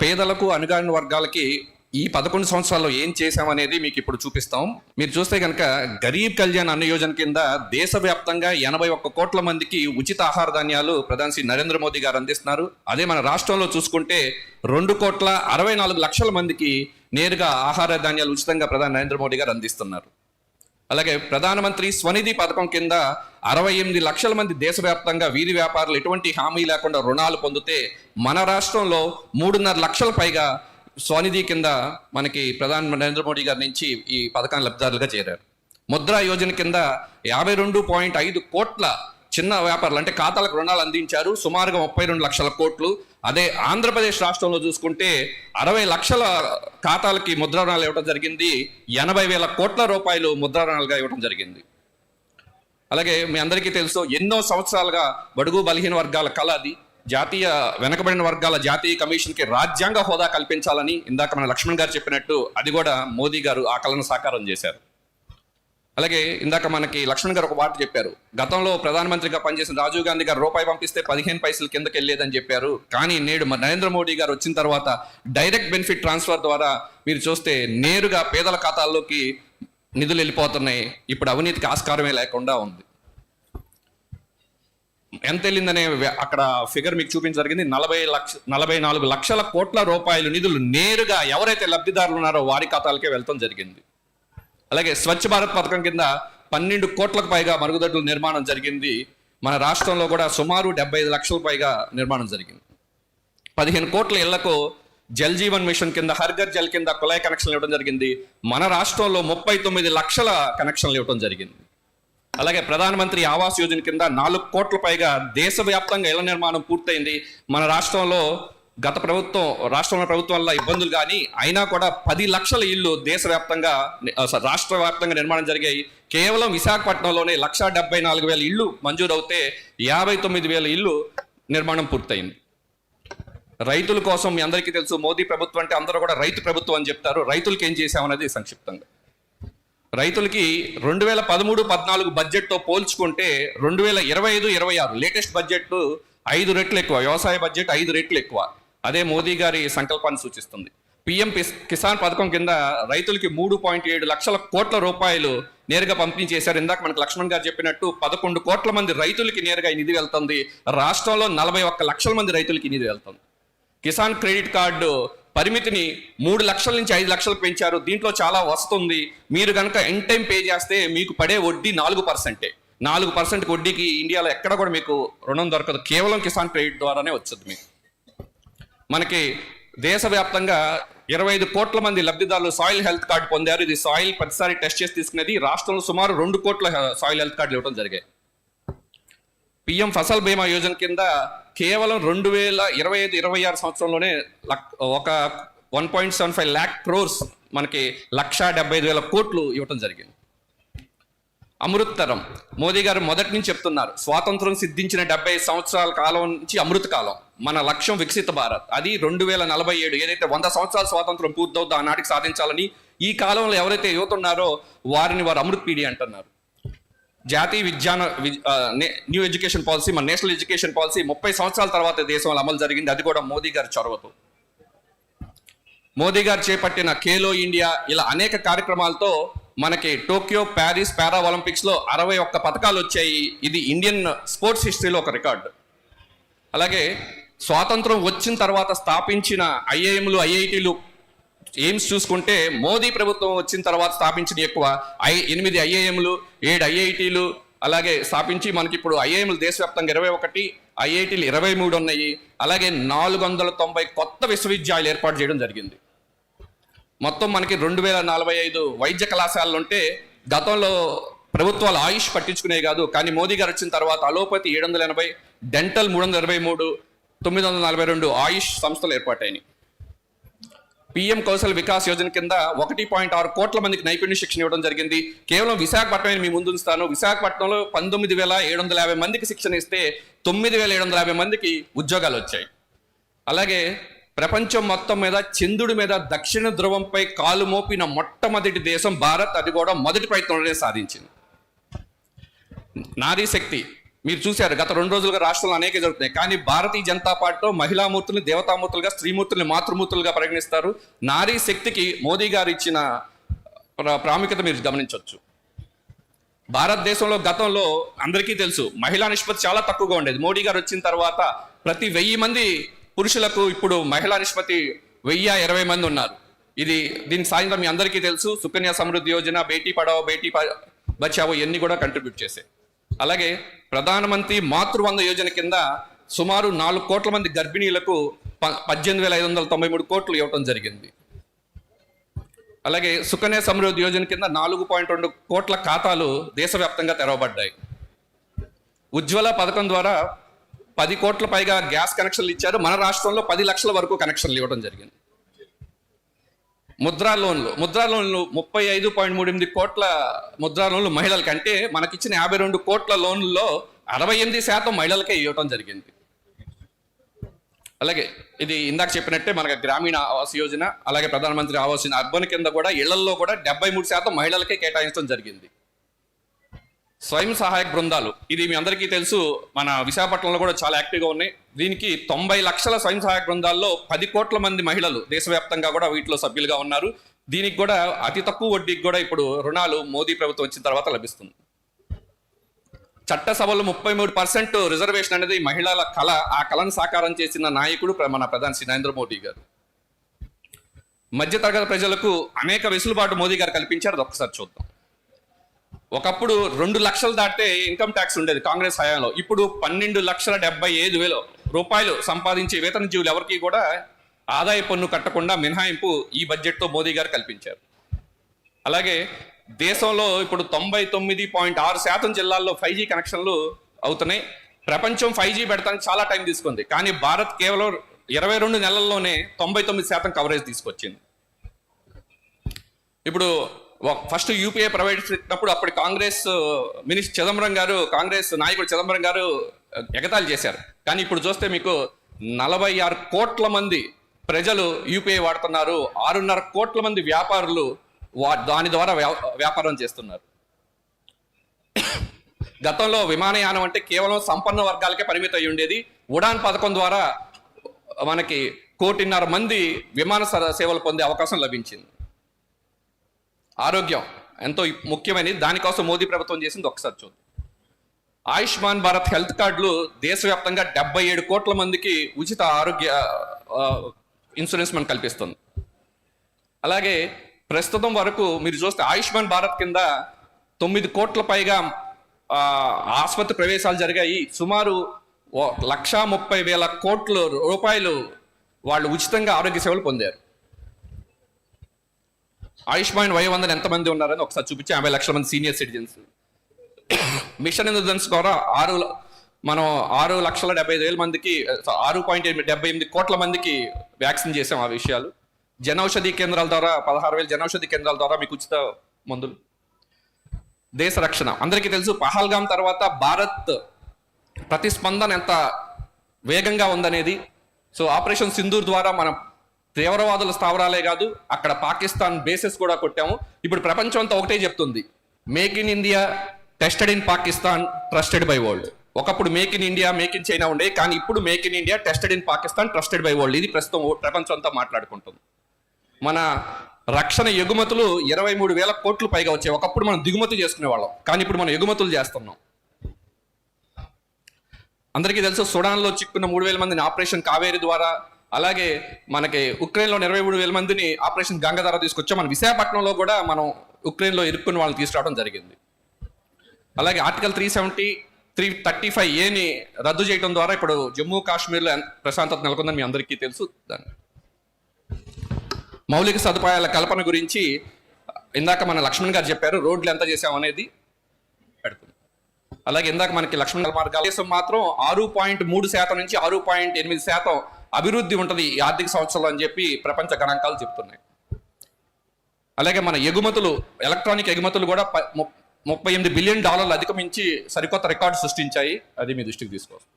పేదలకు అణగారిన వర్గాలకి ఈ 11 సంవత్సరాల్లో ఏం చేశామనేది మీకు ఇప్పుడు చూపిస్తాం. మీరు చూస్తే కనుక గరీబ్ కళ్యాణ్ అన్న యోజన కింద దేశవ్యాప్తంగా 81 కోట్ల మందికి ఉచిత ఆహార ధాన్యాలు ప్రధాని శ్రీ నరేంద్ర మోదీ గారు అందిస్తున్నారు. అదే మన రాష్ట్రంలో చూసుకుంటే 2,64,00,000 మందికి నేరుగా ఆహార ధాన్యాలు ఉచితంగా ప్రధాని నరేంద్ర మోదీ గారు అందిస్తున్నారు. అలాగే ప్రధానమంత్రి స్వనిధి పథకం కింద 68 లక్షల మంది దేశవ్యాప్తంగా వీధి వ్యాపారులు ఎటువంటి హామీ లేకుండా రుణాలు పొందితే మన రాష్ట్రంలో 3.5 లక్షల పైగా స్వనిధి కింద మనకి ప్రధాని నరేంద్ర మోడీ గారి నుంచి ఈ పథకాన్ని లబ్ధిదారులుగా చేరారు. ముద్రా యోజన కింద 52.5 కోట్ల చిన్న వ్యాపారులు అంటే ఖాతాలకు రుణాలు అందించారు, సుమారుగా 32 లక్షల కోట్లు. అదే ఆంధ్రప్రదేశ్ రాష్ట్రంలో చూసుకుంటే 60 లక్షల ఖాతాలకి ముద్రా రుణాలు ఇవ్వడం జరిగింది, 80,000 కోట్ల రూపాయలు ముద్రా రుణాలుగా ఇవ్వడం జరిగింది. అలాగే మీ అందరికీ తెలుసు, ఎన్నో సంవత్సరాలుగా బడుగు బలహీన వర్గాల కళ అది జాతీయ వెనకబడిన వర్గాల జాతీయ కమిషన్కి రాజ్యాంగ హోదా కల్పించాలని ఇందాక మన లక్ష్మణ్ గారు చెప్పినట్టు అది కూడా మోదీ గారు ఆ కళను సాకారం చేశారు. అలాగే ఇందాక మనకి లక్ష్మణ్ గారు ఒక మాట చెప్పారు, గతంలో ప్రధానమంత్రిగా పనిచేసిన రాజీవ్ గాంధీ గారు రూపాయి పంపిస్తే 15 పైసలు కిందకి వెళ్ళేదని చెప్పారు. కానీ నేడు నరేంద్ర మోడీ గారు వచ్చిన తర్వాత డైరెక్ట్ బెనిఫిట్ ట్రాన్స్ఫర్ ద్వారా మీరు చూస్తే నేరుగా పేదల ఖాతాల్లోకి నిధులు వెళ్ళిపోతున్నాయి. ఇప్పుడు అవినీతికి ఆస్కారమే లేకుండా ఉంది. ఎంత వెళ్ళిందనే అక్కడ ఫిగర్ మీకు చూపించడం జరిగింది. 44 లక్షల కోట్ల రూపాయలు నిధులు నేరుగా ఎవరైతే లబ్ధిదారులు ఉన్నారో వారి ఖాతాలకే వెళ్తాం జరిగింది. అలాగే స్వచ్ఛ భారత్ పథకం కింద 12 కోట్లకు పైగా మరుగుదొడ్ల నిర్మాణం జరిగింది. మన రాష్ట్రంలో కూడా సుమారు 75 లక్షల పైగా నిర్మాణం జరిగింది. 15 కోట్ల ఇళ్లకు జల్ జీవన్ మిషన్ కింద హర్ ఘర్ జల్ కింద కుళాయి కనెక్షన్లు ఇవ్వడం జరిగింది. మన రాష్ట్రంలో 39 లక్షల కనెక్షన్లు ఇవ్వడం జరిగింది. అలాగే ప్రధానమంత్రి ఆవాస్ యోజన కింద 4 కోట్ల పైగా దేశవ్యాప్తంగా ఇళ్ల నిర్మాణం పూర్తయింది. మన రాష్ట్రంలో రాష్ట్రంలో ప్రభుత్వం వల్ల ఇబ్బందులు కానీ అయినా కూడా 10 లక్షల ఇళ్ళు దేశవ్యాప్తంగా రాష్ట్ర వ్యాప్తంగా నిర్మాణం జరిగాయి. కేవలం విశాఖపట్నంలోనే 1,74,000 ఇళ్ళు మంజూరు అవుతే 59,000 ఇళ్ళు నిర్మాణం పూర్తయింది. రైతుల కోసం మీ అందరికీ తెలుసు, మోదీ ప్రభుత్వం అంటే అందరూ కూడా రైతు ప్రభుత్వం అని చెప్తారు. రైతులకి ఏం చేశామనేది సంక్షిప్తంగా. రైతులకి 2013-14 బడ్జెట్తో పోల్చుకుంటే 2025-26 లేటెస్ట్ బడ్జెట్ 5 రెట్లు ఎక్కువ, వ్యవసాయ బడ్జెట్ 5 రెట్లు ఎక్కువ. అదే మోదీ గారి సంకల్పాన్ని సూచిస్తుంది. పిఎం కిసాన్ పథకం కింద రైతులకి 3.7 లక్షల కోట్ల రూపాయలు నేరుగా పంపిణీ చేశారు. ఇందాక మనకు లక్ష్మణ్ గారు చెప్పినట్టు 11 కోట్ల మంది రైతులకి నేరుగా ఈ నిధి వెళ్తుంది. రాష్ట్రంలో 41 లక్షల మంది రైతులకి నిధి వెళ్తుంది. కిసాన్ క్రెడిట్ కార్డు పరిమితిని 3 లక్షల నుంచి 5 లక్షలకు పెంచారు. దీంట్లో చాలా వస్తుంది. మీరు కనుక ఎన్ టైం పే చేస్తే మీకు పడే వడ్డీ 4%. 4% వడ్డీకి ఇండియాలో ఎక్కడ కూడా మీకు రుణం దొరకదు. కేవలం కిసాన్ క్రెడిట్ ద్వారానే వచ్చేది మీకు. మనకి దేశవ్యాప్తంగా 25 కోట్ల మంది లబ్ధిదారులు సాయిల్ హెల్త్ కార్డు పొందారు. ఇది సాయిల్ ప్రతిసారి టెస్ట్ చేసి తీసుకునేది. రాష్ట్రంలో సుమారు 2 కోట్ల సాయిల్ హెల్త్ కార్డులు ఇవ్వడం జరిగాయి. పిఎం ఫసల్ బీమా యోజన కింద కేవలం 2025-26 సంవత్సరంలోనే ఒక 1.75 lakh crores మనకి 1,75,000 కోట్లు ఇవ్వడం జరిగింది. అమృత్ తరం మోదీ గారు మొదటి నుంచి చెప్తున్నారు, స్వాతంత్రం సిద్ధించిన 70 సంవత్సరాల కాలం నుంచి అమృత కాలం, మన లక్ష్యం వికసిత భారత్. అది 2047 ఏదైతే 100 సంవత్సరాల స్వాతంత్రం పూర్తవుతుందో ఆనాటికి సాధించాలని. ఈ కాలంలో ఎవరైతే యువత ఉన్నారో వారిని వారు అమృత్ పీడి అంటున్నారు. జాతీయ న్యూ ఎడ్యుకేషన్ పాలసీ, మన నేషనల్ ఎడ్యుకేషన్ పాలసీ 30 సంవత్సరాల తర్వాత దేశంలో అమలు జరిగింది. అది కూడా మోదీ గారి చొరవతో. మోదీ గారు చేపట్టిన ఖేలో ఇండియా ఇలా అనేక కార్యక్రమాలతో మనకి టోక్యో, ప్యారిస్ పారా ఒలింపిక్స్లో 61 పథకాలు వచ్చాయి. ఇది ఇండియన్ స్పోర్ట్స్ హిస్టరీలో ఒక రికార్డు. అలాగే స్వాతంత్రం వచ్చిన తర్వాత స్థాపించిన ఐఐఎంలు, ఐఐటీలు ఎయిమ్స్ చూసుకుంటే మోదీ ప్రభుత్వం వచ్చిన తర్వాత స్థాపించిన ఎక్కువ 8 ఐఐఎంలు, 7 ఐఐటీలు అలాగే స్థాపించి మనకి ఇప్పుడు ఐఐఎంలు దేశవ్యాప్తంగా 21, ఐఐటీలు 23 ఉన్నాయి. అలాగే 490 కొత్త విశ్వవిద్యాలయాలు ఏర్పాటు చేయడం జరిగింది. మొత్తం మనకి 2045 వైద్య కళాశాలలు ఉంటే గతంలో ప్రభుత్వాలు ఆయుష్ పట్టించుకునేవి కాదు. కానీ మోదీ గారు వచ్చిన తర్వాత అలోపతి 780, డెంటల్ 323, 942 ఆయుష్ సంస్థలు ఏర్పాటైనాయి. పిఎం కౌశల్ వికాస్ యోజన కింద 1.6 కోట్ల మందికి నైపుణ్య శిక్షణ ఇవ్వడం జరిగింది. కేవలం విశాఖపట్నం మీ ముందు ఉంచుతాను. విశాఖపట్నంలో 19,750 మందికి శిక్షణ ఇస్తే 9,750 మందికి ఉద్యోగాలు వచ్చాయి. అలాగే ప్రపంచం మొత్తం మీద చంద్రుడి మీద దక్షిణ ధ్రువంపై కాలు మోపిన మొట్టమొదటి దేశం భారత్. అది కూడా మొదటి ప్రయత్నంలోనే సాధించింది. నారీ శక్తి మీరు చూశారు గత 2 రోజులుగా రాష్ట్రంలో అనేక జరుగుతున్నాయి. కానీ భారతీయ జనతా పార్టీలో మహిళామూర్తుల్ని దేవతామూర్తులుగా, స్త్రీమూర్తుల్ని మాతృమూర్తులుగా పరిగణిస్తారు. నారీ శక్తికి మోదీ గారు ఇచ్చిన ప్రాముఖ్యత మీరు గమనించవచ్చు. భారతదేశంలో గతంలో అందరికీ తెలుసు మహిళా నిష్పత్తి చాలా తక్కువగా ఉండేది. మోడీ గారు వచ్చిన తర్వాత ప్రతి 1000 మంది పురుషులకు ఇప్పుడు మహిళా నిష్పత్తి 1020 మంది ఉన్నారు. దీని సాయంత్రం మీ అందరికీ తెలుసు. సుకన్య సమృద్ధి యోజన, బేటీ పడావో బేటీ బచావో ఇవన్నీ కూడా కంట్రిబ్యూట్ చేశాయి. అలాగే ప్రధానమంత్రి మాతృవంద యోజన కింద సుమారు 4 కోట్ల మంది గర్భిణీలకు 18,593 కోట్లు ఇవ్వటం జరిగింది. అలాగే సుకన్య సమృద్ధి యోజన కింద 4.2 కోట్ల ఖాతాలు దేశవ్యాప్తంగా తెరవబడ్డాయి. ఉజ్వల పథకం ద్వారా 10 కోట్ల పైగా గ్యాస్ కనెక్షన్లు ఇచ్చారు. మన రాష్ట్రంలో 10 లక్షల వరకు కనెక్షన్లు ఇవ్వడం జరిగింది. ముద్రా లోన్లు 35.38 కోట్ల ముద్రా లోన్లు మహిళలకి, అంటే మనకిచ్చిన 52 కోట్ల లోన్లలో 68% మహిళలకే ఇవ్వడం జరిగింది. అలాగే ఇది ఇందాక చెప్పినట్టే మనకి గ్రామీణ ఆవాస్ యోజన, అలాగే ప్రధానమంత్రి ఆవాస్ యోజన అర్బన్ కింద కూడా ఇళ్లలో కూడా 73% మహిళలకే కేటాయించడం జరిగింది. స్వయం సహాయక బృందాలు, ఇది మీ అందరికీ తెలుసు, మన విశాఖపట్నంలో కూడా చాలా యాక్టివ్గా ఉన్నాయి. దీనికి 90 లక్షల స్వయం సహాయక బృందాల్లో 10 కోట్ల మంది మహిళలు దేశవ్యాప్తంగా కూడా వీటిలో సభ్యులుగా ఉన్నారు. దీనికి కూడా అతి తక్కువ వడ్డీకి కూడా ఇప్పుడు రుణాలు మోదీ ప్రభుత్వం వచ్చిన తర్వాత లభిస్తుంది. చట్టసభలో 33% రిజర్వేషన్ అనేది మహిళల కళ. ఆ కళను సాకారం చేసిన నాయకుడు మన ప్రధాని శ్రీ నరేంద్ర మోడీ గారు. మధ్యతరగతి ప్రజలకు అనేక వెసులుబాటు మోదీ గారు కల్పించారు. అది ఒక్కసారి చూద్దాం. ఒకప్పుడు 2 లక్షలు దాటితే ఇన్కమ్ ట్యాక్స్ ఉండేది కాంగ్రెస్ హయాంలో. ఇప్పుడు 12,75,000 రూపాయలు సంపాదించే వేతన జీవులు ఎవరికి కూడా ఆదాయ పన్ను కట్టకుండా మినహాయింపు ఈ బడ్జెట్తో మోదీ గారు కల్పించారు. అలాగే దేశంలో ఇప్పుడు 99.6% జిల్లాల్లో 5G కనెక్షన్లు అవుతున్నాయి. ప్రపంచం 5G పెడతానికి చాలా టైం తీసుకుంది, కానీ భారత్ కేవలం 22 నెలల్లోనే 99% కవరేజ్ తీసుకొచ్చింది. ఇప్పుడు ఫస్ట్ యూపీఐ ప్రైవేట్ పెట్టినప్పుడు అప్పటి కాంగ్రెస్ మినిస్టర్ చిదంబరం గారు, కాంగ్రెస్ నాయకుడు చిదంబరం గారు ఎగతాళి చేశారు. కానీ ఇప్పుడు చూస్తే మీకు 46 కోట్ల మంది ప్రజలు యూపీఐ వాడుతున్నారు. 6.5 కోట్ల మంది వ్యాపారులు దాని ద్వారా వ్యాపారం చేస్తున్నారు. గతంలో విమానయానం అంటే కేవలం సంపన్న వర్గాలకే పరిమితం అయి ఉండేది. ఉడాన్ పథకం ద్వారా మనకి 1.5 కోటి మంది విమాన సేవలు పొందే అవకాశం లభించింది. ఆరోగ్యం ఎంతో ముఖ్యమైనది. దానికోసం మోదీ ప్రభుత్వం చేసింది ఒకసారి చూద్దాం. ఆయుష్మాన్ భారత్ హెల్త్ కార్డులు దేశవ్యాప్తంగా 77 కోట్ల మందికి ఉచిత ఆరోగ్య ఇన్సూరెన్స్ మనం కల్పిస్తుంది. అలాగే ప్రస్తుతం వరకు మీరు చూస్తే ఆయుష్మాన్ భారత్ కింద 9 కోట్ల పైగా ఆసుపత్రి ప్రవేశాలు జరిగాయి. సుమారు 1,30,000 కోట్ల రూపాయలు వాళ్ళు ఉచితంగా ఆరోగ్య సేవలు పొందారు. ఆయుష్మాన్ వయోవందన ఎంతమంది ఉన్నారని ఒకసారి చూపించి 50 లక్షల మంది సీనియర్ సిటిజన్స్. మిషన్ ఇంద్రధనుష్ ద్వారా 6,70,000 మందికి 6.78 కోట్ల మందికి వ్యాక్సిన్ చేసాం. ఆ విషయాలు జనౌషధి కేంద్రాల ద్వారా 16,000 జనౌషధి కేంద్రాల ద్వారా మీకు ఉచిత మందులు. దేశ రక్షణ అందరికీ తెలుసు. పహల్గాం తర్వాత భారత్ ప్రతిస్పందన ఎంత వేగంగా ఉందనేది. సో ఆపరేషన్ సింధూర్ ద్వారా మనం తీవ్రవాదుల స్థావరాలే కాదు, అక్కడ పాకిస్తాన్ బేసెస్ కూడా కొట్టాము. ఇప్పుడు ప్రపంచం అంతా ఒకటే చెప్తుంది, make in India tested in Pakistan trusted by world. ఒకప్పుడు make in India, make in China ఉండే, కానీ ఇప్పుడు make in India tested in Pakistan trusted by world. ఇది ప్రస్తుతం ప్రపంచం అంతా మాట్లాడుకుంటుంది. మన రక్షణ ఎగుమతులు 23,000 కోట్లు పైగా వచ్చాయి. ఒకప్పుడు మనం దిగుమతి చేసుకునే వాళ్ళం, కానీ ఇప్పుడు మనం ఎగుమతులు చేస్తున్నాం. అందరికీ తెలుసు, సుడాన్లో చిక్కున్న 3,000 మందిని ఆపరేషన్ కావేరి ద్వారా, అలాగే మనకి ఉక్రెయిన్లో 23,000 మందిని ఆపరేషన్ గంగ ద్వారా తీసుకొచ్చాం. మన విశాఖపట్నంలో కూడా మనం ఉక్రెయిన్లో ఇరుక్కున్న వాళ్ళని తీసుకురావడం జరిగింది. అలాగే ఆర్టికల్ 370, 335A రద్దు చేయడం ద్వారా ఇప్పుడు జమ్మూ కాశ్మీర్లో ప్రశాంతత నెలకొందని మీ అందరికీ తెలుసు. దాన్ని మౌలిక సదుపాయాల కల్పన గురించి ఇందాక మన లక్ష్మణ్ గారు చెప్పారు, రోడ్లు ఎంత చేసాం అనేది పెడుతుంది. అలాగే ఇందాక మనకి లక్ష్మణ్ మార్గాల దేశం మాత్రం 6.3% నుంచి 6.8% అభివృద్ధి ఉంటుంది ఈ ఆర్థిక సంవత్సరంలో అని చెప్పి ప్రపంచ గణాంకాలు చెప్తున్నాయి. అలాగే మన ఎగుమతులు, ఎలక్ట్రానిక్ ఎగుమతులు కూడా $38 బిలియన్ అధిగమించి సరికొత్త రికార్డు సృష్టించాయి. అది మీ దృష్టికి తీసుకోవచ్చు.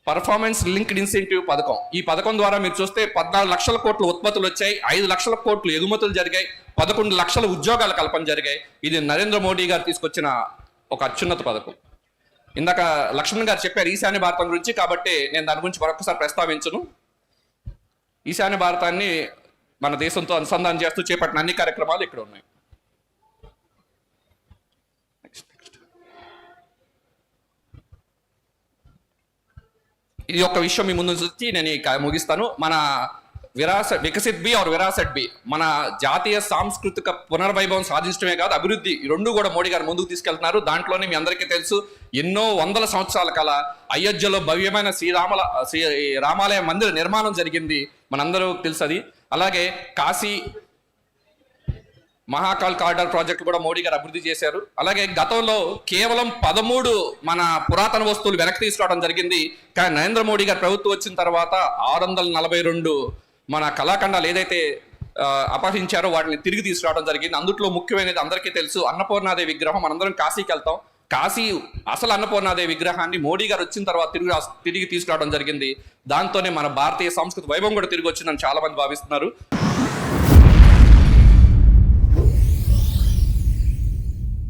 పర్ఫార్మెన్స్ లింక్డ్ ఇన్సెంటివ్ పథకం, ఈ పథకం ద్వారా మీరు చూస్తే 14 లక్షల కోట్ల ఉత్పత్తులు వచ్చాయి, 5 లక్షల కోట్లు ఎగుమతులు జరిగాయి, 11 లక్షల ఉద్యోగాల కల్పన జరిగాయి. ఇది నరేంద్ర మోడీ గారు తీసుకొచ్చిన ఒక అత్యున్నత పథకం. ఇందాక లక్ష్మణ్ గారు చెప్పారు ఈశాన్య భారతం గురించి, కాబట్టి నేను దాని గురించి మరొకసారి ప్రస్తావించను. ఈశాన్య భారతాన్ని మన దేశంతో అనుసంధానం చేస్తూ చేపట్టిన అన్ని కార్యక్రమాలు ఇక్కడ ఉన్నాయి. ఇది ఒక విషయం మీ ముందు వచ్చి నేను ముగిస్తాను. మన వికసిత్ బి ఆర్ విరాసత్ బి, మన జాతీయ సాంస్కృతిక పునర్వైభవం సాధించడమే కాదు, అభివృద్ధి, ఈ రెండు కూడా మోడీ గారు ముందుకు తీసుకెళ్తున్నారు. దాంట్లోనే మీ అందరికీ తెలుసు, ఎన్నో వందల సంవత్సరాల కల అయోధ్యలో భవ్యమైన రామాలయ మందిర నిర్మాణం జరిగింది, మనందరూ తెలుసు అది. అలాగే కాశీ మహాకాల్ కారిడార్ ప్రాజెక్టు కూడా మోడీ గారు అభివృద్ధి చేశారు. అలాగే గతంలో కేవలం 13 మన పురాతన వస్తువులు వెనక్కి తీసుకురావడం జరిగింది. కానీ నరేంద్ర మోడీ గారు ప్రభుత్వం వచ్చిన తర్వాత 642 మన కళాఖండాలు ఏదైతే అపహరించారో వాటిని తిరిగి తీసుకురావడం జరిగింది. అందుట్లో ముఖ్యమైనది అందరికీ తెలుసు, అన్నపూర్ణాదేవి విగ్రహం. మనందరం కాశీకి వెళ్తాం. కాశీ అసలు అన్నపూర్ణాదేవి విగ్రహాన్ని మోడీ గారు వచ్చిన తర్వాత తిరిగి తీసుకురావడం జరిగింది. దాంతోనే మన భారతీయ సంస్కృతి వైభవం కూడా తిరిగి వచ్చిందని చాలా మంది భావిస్తున్నారు.